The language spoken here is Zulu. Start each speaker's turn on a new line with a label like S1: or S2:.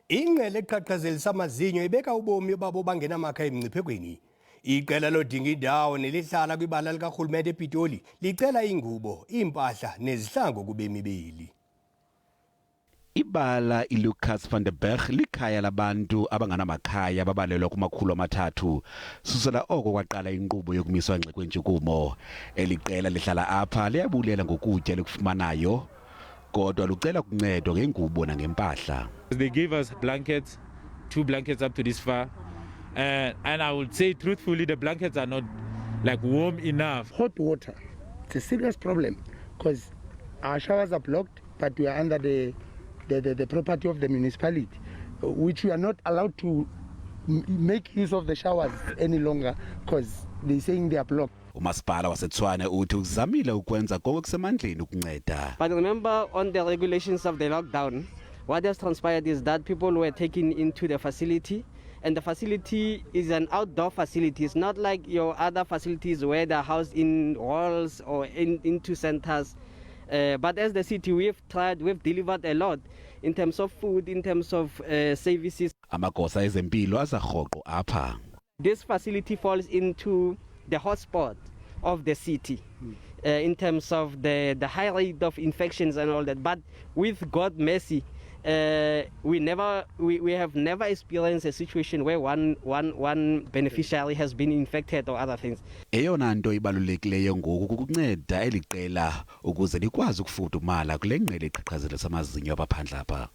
S1: Ingqele eqhaqhazelisa amazinyo ibeka ubomi babo bangenamakha emngciphekweni. Iqela lodinga indawo nelihlala kwibala likarhulumente ePitoli licela ingubo, impahla nezihlangu kubemi beli.
S2: Ibala iLucas van der Berg likhaya labantu abanganamakhaya babalelwa ku-300 susela oko kwaqala inkqubo yokumiswa ngxi kwentshukumo. Eliqela lihlala apha liyabulela ngokutya likufumanayo kodwa lucela kuncedwa ngengubo nangempahla.
S3: They gave us blankets, 2 blankets up to this far, and I would say truthfully the blankets are not like warm enough.
S4: Hot water, it's a serious problem because our showers are blocked, but we are under the property of the municipality, which we are not allowed to make use of the showers any longer because they're saying they are blocked.
S2: Umasipala waseTshwane uthi uzamile ukwenza konke kusemandleni ukunceda.
S5: But remember, on the regulations of the lockdown, what has transpired is that people were taken into the facility, and the facility is an outdoor facility. It's not like your other facilities where they're housed in halls or into centers. But as the city, we've delivered a lot in terms of food, in terms of services.
S2: Amagosa ezempilo azarhoqo apha.
S5: This facility falls into the hotspot of the city in terms of the high rate of infections and all that. But with God's mercy, we have never experienced a situation where one beneficiary has been infected or other things.
S2: Eyona nto ibalulekileyo ngoku kukunceda eliqela ukuze likwazi ukufudumala kule ngqele iqhaqhazelisa amazinyo abaphandle apha.